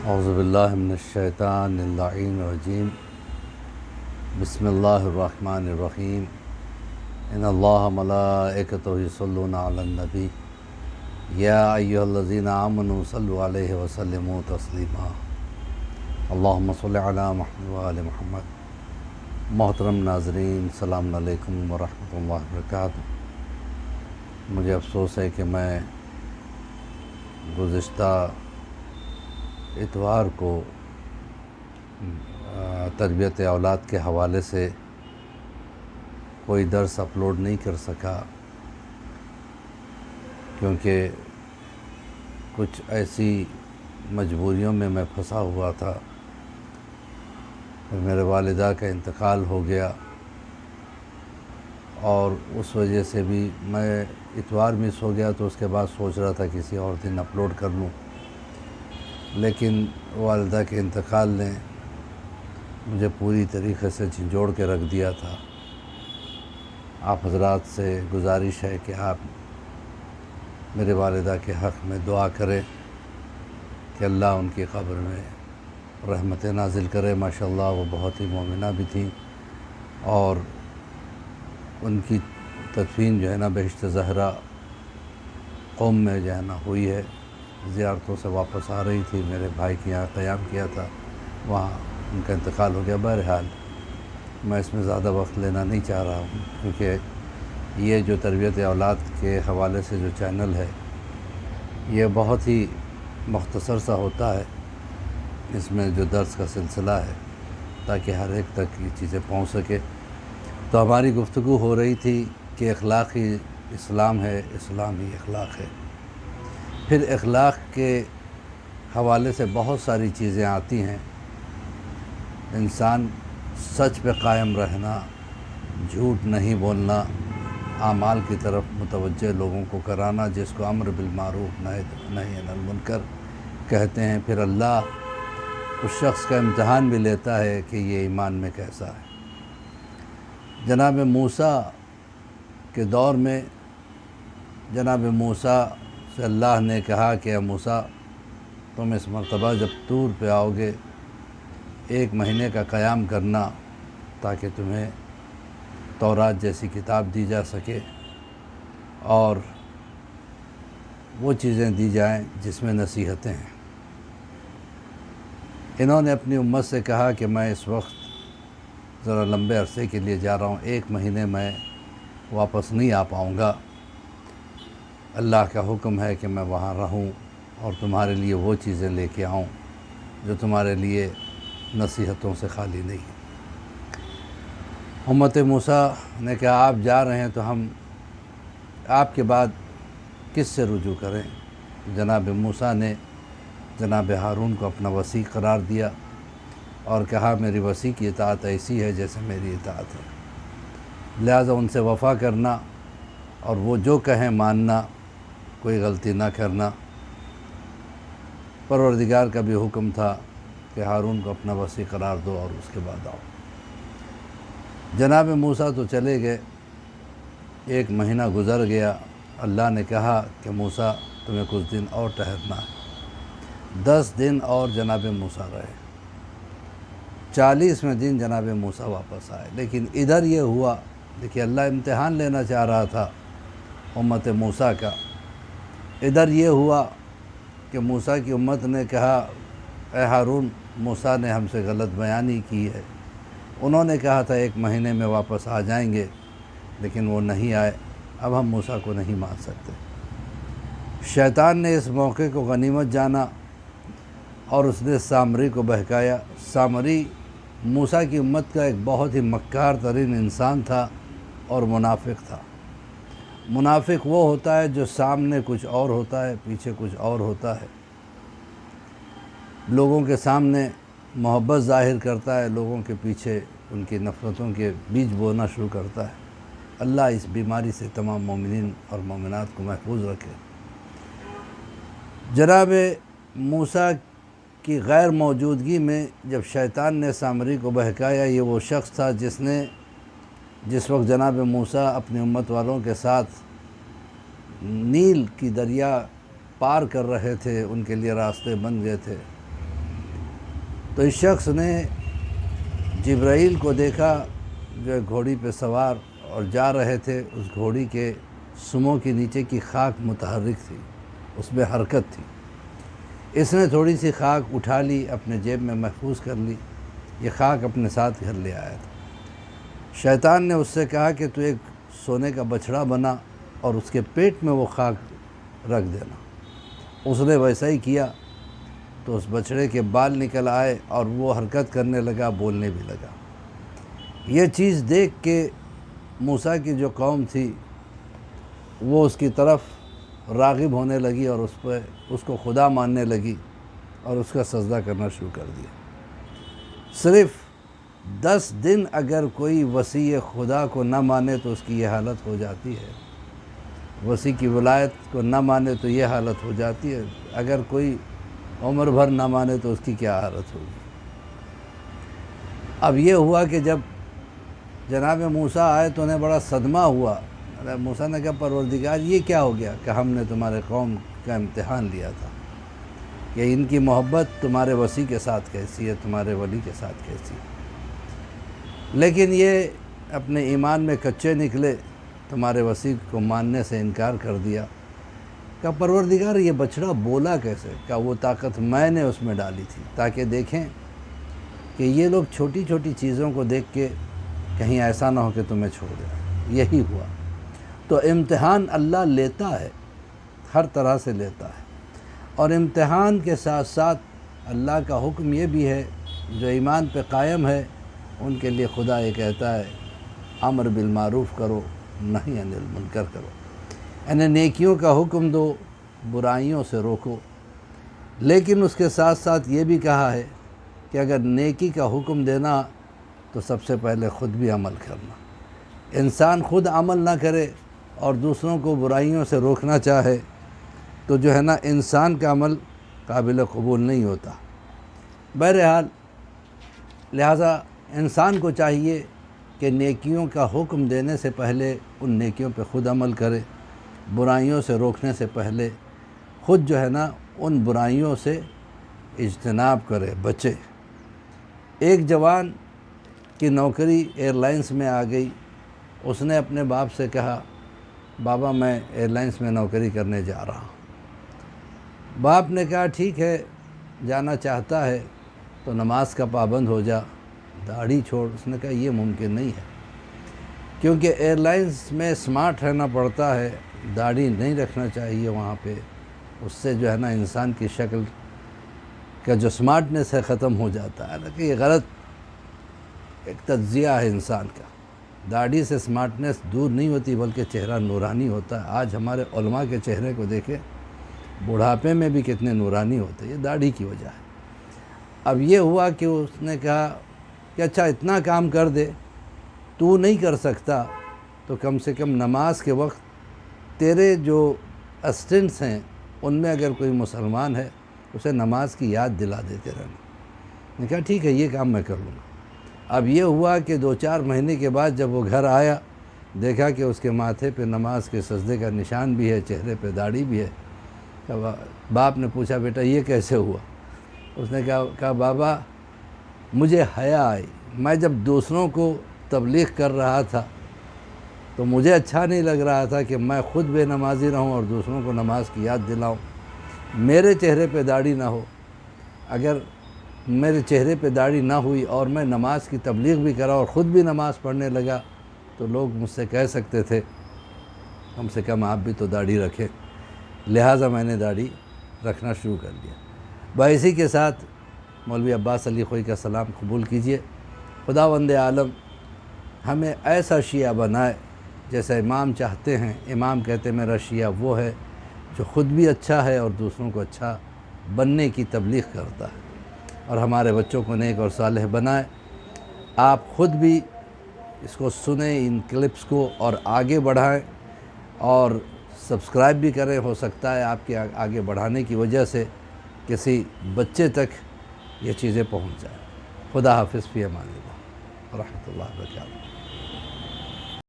اعوذ باللہ من الشیطان اللعین الرجیم بسم اللہ الرحمن الرحیم ان اللہ ملائکتہ یصلون علی النبی یا ایھا الذین آمنوا صلوا علیہ وسلموا تسلیما اللہم صل علی محمد وآل محمد۔ محترم ناظرین، السلام علیکم ورحمۃ اللہ وبرکاتہ۔ مجھے افسوس ہے کہ میں گزشتہ اتوار کو تربیت اولاد کے حوالے سے کوئی درس اپلوڈ نہیں کر سکا، کیونکہ کچھ ایسی مجبوریوں میں پھنسا ہوا تھا۔ میرے والدہ کا انتقال ہو گیا اور اس وجہ سے بھی میں اتوار مس ہو گیا، تو اس کے بعد سوچ رہا تھا کسی اور دن اپلوڈ کر لوں، لیکن والدہ کے انتقال نے مجھے پوری طریقے سے جھنجھوڑ کے رکھ دیا تھا۔ آپ حضرات سے گزارش ہے کہ آپ میرے والدہ کے حق میں دعا کریں کہ اللہ ان کی قبر میں رحمت نازل کرے۔ ماشاءاللہ وہ بہت ہی مومنہ بھی تھیں، اور ان کی تدفین جو ہے نا بہشت زہرا قوم میں جو ہے نا ہوئی ہے۔ زیارتوں سے واپس آ رہی تھی، میرے بھائی کے یہاں قیام کیا تھا، وہاں ان کا انتقال ہو گیا۔ بہرحال میں اس میں زیادہ وقت لینا نہیں چاہ رہا ہوں، کیونکہ یہ جو تربیت اولاد کے حوالے سے جو چینل ہے یہ بہت ہی مختصر سا ہوتا ہے۔ اس میں جو درس کا سلسلہ ہے تاکہ ہر ایک تک یہ چیزیں پہنچ سکے۔ تو ہماری گفتگو ہو رہی تھی کہ اخلاق ہی اسلام ہے، اسلام ہی اخلاق ہے۔ پھر اخلاق کے حوالے سے بہت ساری چیزیں آتی ہیں۔ انسان سچ پہ قائم رہنا، جھوٹ نہیں بولنا، اعمال کی طرف متوجہ لوگوں کو کرانا، جس کو امر بالمعروف نہی عن المنکر کہتے ہیں۔ پھر اللہ اس شخص کا امتحان بھی لیتا ہے کہ یہ ایمان میں کیسا ہے۔ جناب موسیٰ کے دور میں جناب موسیٰ سے اللہ نے کہا کہ اے موسیٰ، تم اس مرتبہ جب طور پہ آؤ گے 1 مہینے کا قیام کرنا، تاکہ تمہیں تورات جیسی کتاب دی جا سکے اور وہ چیزیں دی جائیں جس میں نصیحتیں ہیں۔ انہوں نے اپنی امت سے کہا کہ میں اس وقت ذرا لمبے عرصے کے لیے جا رہا ہوں، 1 مہینے میں واپس نہیں آ پاؤں گا۔ اللہ کا حکم ہے کہ میں وہاں رہوں اور تمہارے لیے وہ چیزیں لے کے آؤں جو تمہارے لیے نصیحتوں سے خالی نہیں۔ امت موسیٰ نے کہا آپ جا رہے ہیں تو ہم آپ کے بعد کس سے رجوع کریں؟ جناب موسیٰ نے جناب ہارون کو اپنا وصی قرار دیا اور کہا میری وصی کی اطاعت ایسی ہے جیسے میری اطاعت ہے، لہٰذا ان سے وفا کرنا اور وہ جو کہیں ماننا، کوئی غلطی نہ کرنا۔ پروردگار کا بھی حکم تھا کہ ہارون کو اپنا وصی قرار دو اور اس کے بعد آؤ۔ جناب موسیٰ تو چلے گئے، 1 مہینہ گزر گیا۔ اللہ نے کہا کہ موسیٰ تمہیں کچھ دن اور ٹھہرنا ہے۔ 10 دن اور جناب موسیٰ رہے۔ 40ویں دن جناب موسیٰ واپس آئے، لیکن ادھر یہ ہوا، دیکھیے اللہ امتحان لینا چاہ رہا تھا امت موسیٰ کا۔ ادھر یہ ہوا کہ موسیٰ کی امت نے کہا اے ہارون، موسیٰ نے ہم سے غلط بیانی کی ہے۔ انہوں نے کہا تھا 1 مہینے میں واپس آ جائیں گے، لیکن وہ نہیں آئے۔ اب ہم موسیٰ کو نہیں مان سکتے۔ شیطان نے اس موقع کو غنیمت جانا اور اس نے سامری کو بہکایا۔ سامری موسیٰ کی امت کا ایک بہت ہی مکار ترین انسان تھا اور منافق تھا۔ منافق وہ ہوتا ہے جو سامنے کچھ اور ہوتا ہے، پیچھے کچھ اور ہوتا ہے۔ لوگوں کے سامنے محبت ظاہر کرتا ہے، لوگوں کے پیچھے ان کی نفرتوں کے بیج بونا شروع کرتا ہے۔ اللہ اس بیماری سے تمام مومنین اور مومنات کو محفوظ رکھے۔ جناب موسیٰ کی غیر موجودگی میں جب شیطان نے سامری کو بہکایا، یہ وہ شخص تھا جس وقت جناب موسیٰ اپنی امت والوں کے ساتھ نیل کی دریا پار کر رہے تھے، ان کے لیے راستے بن گئے تھے، تو اس شخص نے جبرائیل کو دیکھا جو ایک گھوڑی پہ سوار اور جا رہے تھے، اس گھوڑی کے سموں کے نیچے کی خاک متحرک تھی، اس میں حرکت تھی۔ اس نے تھوڑی سی خاک اٹھا لی، اپنے جیب میں محفوظ کر لی، یہ خاک اپنے ساتھ گھر لے آیا تھا۔ شیطان نے اس سے کہا کہ تو ایک سونے کا بچھڑا بنا اور اس کے پیٹ میں وہ خاک رکھ دینا۔ اس نے ویسا ہی کیا تو اس بچھڑے کے بال نکل آئے اور وہ حرکت کرنے لگا، بولنے بھی لگا۔ یہ چیز دیکھ کے موسیٰ کی جو قوم تھی وہ اس کی طرف راغب ہونے لگی اور اس کو خدا ماننے لگی اور اس کا سجدہ کرنا شروع کر دیا۔ صرف 10 دن اگر کوئی وصی خدا کو نہ مانے تو اس کی یہ حالت ہو جاتی ہے، وصی کی ولایت کو نہ مانے تو یہ حالت ہو جاتی ہے، اگر کوئی عمر بھر نہ مانے تو اس کی کیا حالت ہوگی۔ اب یہ ہوا کہ جب جناب موسیٰ آئے تو انہیں بڑا صدمہ ہوا۔ موسیٰ نے کہا پروردگار یہ کیا ہو گیا کہ ہم نے تمہارے قوم کا امتحان لیا تھا کہ ان کی محبت تمہارے وصی کے ساتھ کیسی ہے، تمہارے ولی کے ساتھ کیسی ہے، لیکن یہ اپنے ایمان میں کچے نکلے، تمہارے وصی کو ماننے سے انکار کر دیا۔ کہا پروردگار یہ بچڑا بولا کیسے؟ کہا وہ طاقت میں نے اس میں ڈالی تھی تاکہ دیکھیں کہ یہ لوگ چھوٹی چھوٹی چیزوں کو دیکھ کے کہیں ایسا نہ ہو کہ تمہیں چھوڑ دیں۔ یہی ہوا۔ تو امتحان اللہ لیتا ہے، ہر طرح سے لیتا ہے، اور امتحان کے ساتھ ساتھ اللہ کا حکم یہ بھی ہے جو ایمان پہ قائم ہے ان کے لیے خدا یہ کہتا ہے امر بالمعروف کرو، نہی عن المنکر کرو، یعنی نیکیوں کا حکم دو، برائیوں سے روکو۔ لیکن اس کے ساتھ ساتھ یہ بھی کہا ہے کہ اگر نیکی کا حکم دینا تو سب سے پہلے خود بھی عمل کرنا۔ انسان خود عمل نہ کرے اور دوسروں کو برائیوں سے روکنا چاہے تو جو ہے نا انسان کا عمل قابل قبول نہیں ہوتا۔ بہرحال لہٰذا انسان کو چاہیے کہ نیکیوں کا حکم دینے سے پہلے ان نیکیوں پہ خود عمل کرے، برائیوں سے روکنے سے پہلے خود جو ہے نا ان برائیوں سے اجتناب کرے، بچے۔ ایک جوان کی نوکری ایئر لائنس میں آ گئی، اس نے اپنے باپ سے کہا بابا میں ایئر لائنس میں نوکری کرنے جا رہا ہوں۔ باپ نے کہا ٹھیک ہے، جانا چاہتا ہے تو نماز کا پابند ہو جا، داڑھی چھوڑ۔ اس نے کہا یہ ممکن نہیں ہے کیونکہ ایئر لائنس میں سمارٹ رہنا پڑتا ہے، داڑھی نہیں رکھنا چاہیے وہاں پہ، اس سے جو ہے نا انسان کی شکل کا جو سمارٹنس ہے ختم ہو جاتا ہے۔ کہ یہ غلط ایک تجزیہ ہے انسان کا، داڑھی سے سمارٹنس دور نہیں ہوتی بلکہ چہرہ نورانی ہوتا ہے۔ آج ہمارے علماء کے چہرے کو دیکھیں، بڑھاپے میں بھی کتنے نورانی ہوتے، یہ داڑھی کی وجہ ہے۔ اب یہ ہوا کہ اس نے کہا کہ اچھا اتنا کام کر دے، تو نہیں کر سکتا تو کم سے کم نماز کے وقت تیرے جو اسسٹنٹس ہیں ان میں اگر کوئی مسلمان ہے اسے نماز کی یاد دلا دیتے رہنا۔ نے کہا ٹھیک ہے یہ کام میں کر لوں گا۔ اب یہ ہوا کہ 2-4 مہینے کے بعد جب وہ گھر آیا، دیکھا کہ اس کے ماتھے پہ نماز کے سجدے کا نشان بھی ہے، چہرے پہ داڑھی بھی ہے۔ باپ نے پوچھا بیٹا یہ کیسے ہوا؟ اس نے کہا بابا مجھے حیا آئی، میں جب دوسروں کو تبلیغ کر رہا تھا تو مجھے اچھا نہیں لگ رہا تھا کہ میں خود بے نمازی رہوں اور دوسروں کو نماز کی یاد دلاؤں، میرے چہرے پہ داڑھی نہ ہو۔ اگر میرے چہرے پہ داڑھی نہ ہوئی اور میں نماز کی تبلیغ بھی کرا اور خود بھی نماز پڑھنے لگا تو لوگ مجھ سے کہہ سکتے تھے کم سے کم آپ بھی تو داڑھی رکھیں، لہٰذا میں نے داڑھی رکھنا شروع کر دیا۔ اسی کے ساتھ مولوی عباس علی خوئی کا سلام قبول کیجئے۔ خداوند عالم ہمیں ایسا شیعہ بنائے جیسا امام چاہتے ہیں۔ امام کہتے ہیں میرا شیعہ وہ ہے جو خود بھی اچھا ہے اور دوسروں کو اچھا بننے کی تبلیغ کرتا ہے، اور ہمارے بچوں کو نیک اور صالح بنائے۔ آپ خود بھی اس کو سنیں، ان کلپس کو، اور آگے بڑھائیں اور سبسکرائب بھی کریں۔ ہو سکتا ہے آپ کے آگے بڑھانے کی وجہ سے کسی بچے تک یہ چیزیں پہنچ جائیں۔ خدا حافظ، فی امان اللہ، ورحمۃ اللہ وبرکاتہ۔